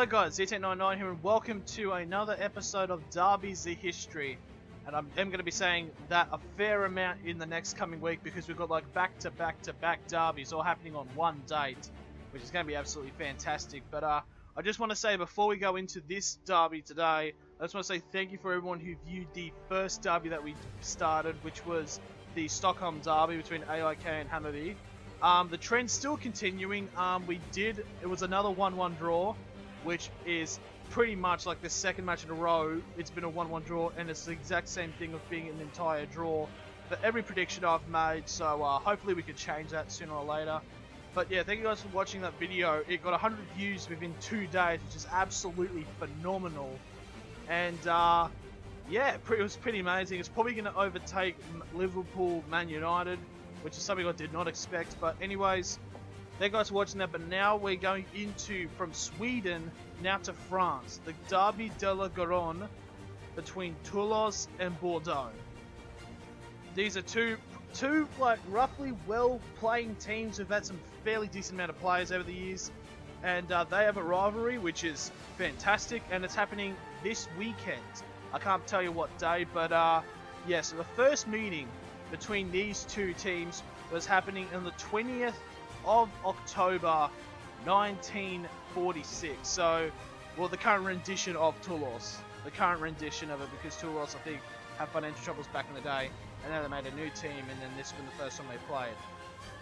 Hello guys, Z899 here and welcome to another episode of Derbies the History. And I'm going to be saying that a fair amount in the next coming week because we've got like back-to-back derbies all happening on one date, which is going to be absolutely fantastic. But I just want to say before we go into this derby today, I just want to say thank you for everyone who viewed the first derby that we started, which was the Stockholm derby between AIK and Hammarby. The trend's still continuing. It was another 1-1 draw, which is pretty much like the second match in a row. It's been a 1-1 draw, and it's the exact same thing of being an entire draw for every prediction I've made. So hopefully we can change that sooner or later. But yeah, thank you guys for watching that video. It got 100 views within 2 days, which is absolutely phenomenal. And yeah, it was pretty amazing. It's probably going to overtake Liverpool, Man United, which is something I did not expect. But anyways, thank you guys for watching that. But now we're going from Sweden now to France. The Derby de la Garonne between Toulouse and Bordeaux. These are two like roughly well-playing teams who've had some fairly decent amount of players over the years. And they have a rivalry which is fantastic, and it's happening this weekend. I can't tell you what day, but yeah, so the first meeting between these two teams was happening on the 20th of October 1946. So, well, the current rendition of Toulouse. The current rendition of it, because Toulouse, I think, had financial troubles back in the day, and then they made a new team, and then this was the first time they played.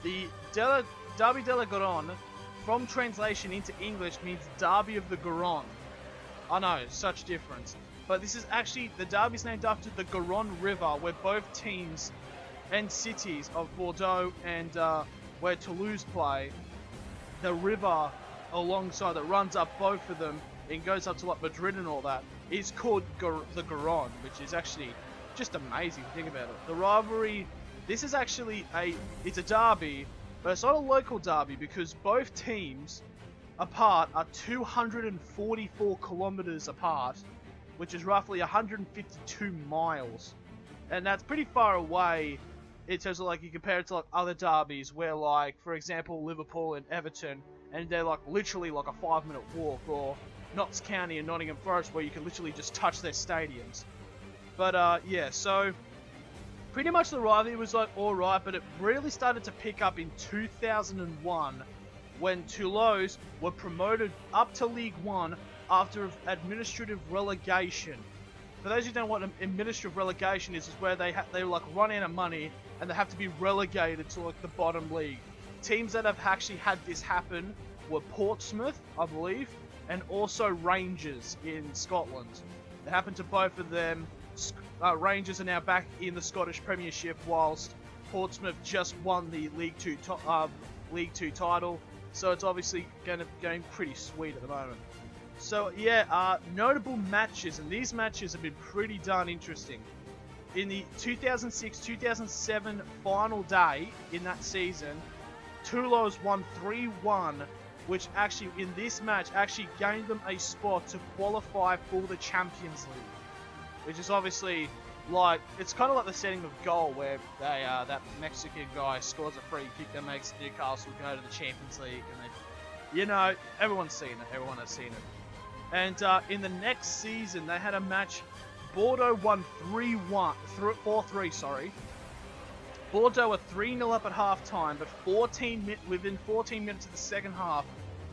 The Derby de la Garonne, from translation into English, means Derby of the Garonne. I know, such difference. But this is actually, the derby's named after the Garonne River, where both teams and cities of Bordeaux and where Toulouse play, the river alongside that runs up both of them and goes up to like Madrid and all that, is called the Garonne, which is actually just amazing to think about it. The rivalry, this is actually it's a derby, but it's not a local derby because both teams apart are 244 kilometers apart, which is roughly 152 miles. And that's pretty far away in terms of like you compare it to like other derbies where like, for example, Liverpool and Everton, and they're like literally like a 5-minute walk, or Notts County and Nottingham Forest where you can literally just touch their stadiums. But yeah, so pretty much the rivalry was like alright, but it really started to pick up in 2001 when Toulouse were promoted up to League One after administrative relegation. For those who don't know what administrative relegation is where they like run out of money and they have to be relegated to like the bottom league. Teams that have actually had this happen were Portsmouth, I believe, and also Rangers in Scotland. It happened to both of them. Rangers are now back in the Scottish Premiership, whilst Portsmouth just won the League Two title. So it's obviously going pretty sweet at the moment. So yeah, notable matches, and these matches have been pretty darn interesting. In the 2006-2007 final day in that season, Toulouse won 3-1, which actually in this match actually gained them a spot to qualify for the Champions League, which is obviously like, it's kind of like the setting of goal where they that Mexican guy scores a free kick that makes Newcastle go to the Champions League, and they, you know, everyone's seen it. Everyone has seen it. And in the next season, they had a match. Bordeaux won 4-3, sorry. Bordeaux were 3-0 up at half-time, but within 14 minutes of the second half,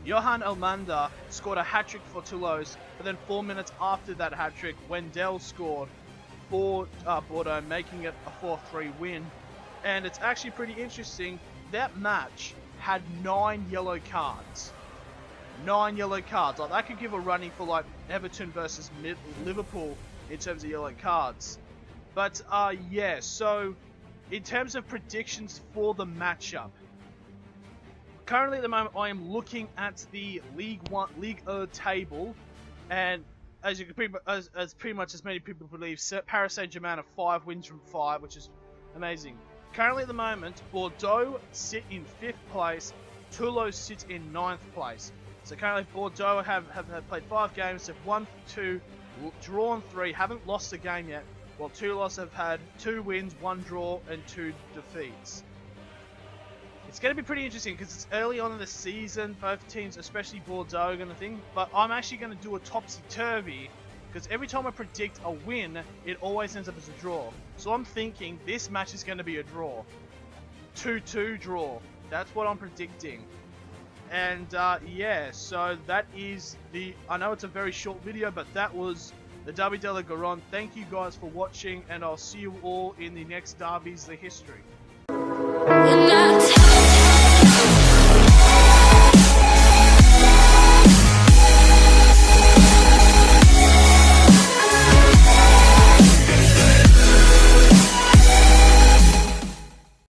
Johan Elmander scored a hat-trick for Toulouse, but then 4 minutes after that hat-trick, Wendell scored for Bordeaux, making it a 4-3 win. And it's actually pretty interesting, that match had 9 yellow cards. 9 yellow cards. Like, that could give a running for like Everton versus Liverpool in terms of yellow cards. But yeah, so in terms of predictions for the matchup, currently at the moment I am looking at the League 1 table, and as you can pretty much as many people believe, Paris Saint-Germain have 5 wins from 5, which is amazing. Currently at the moment, Bordeaux sit in 5th place, Toulouse sits in 9th place. So currently Bordeaux have played 5 games, they've won 2, drawn 3, haven't lost a game yet, while Toulouse have had 2 wins, 1 draw, and 2 defeats. It's going to be pretty interesting because it's early on in the season. Both teams, especially Bordeaux, are going to think. But I'm actually going to do a topsy-turvy because every time I predict a win, it always ends up as a draw. So I'm thinking this match is going to be a draw. 2-2 draw. That's what I'm predicting. And yeah, so that is I know it's a very short video, but that was the Derby de la Garonne. Thank you guys for watching, and I'll see you all in the next Derbies, the history.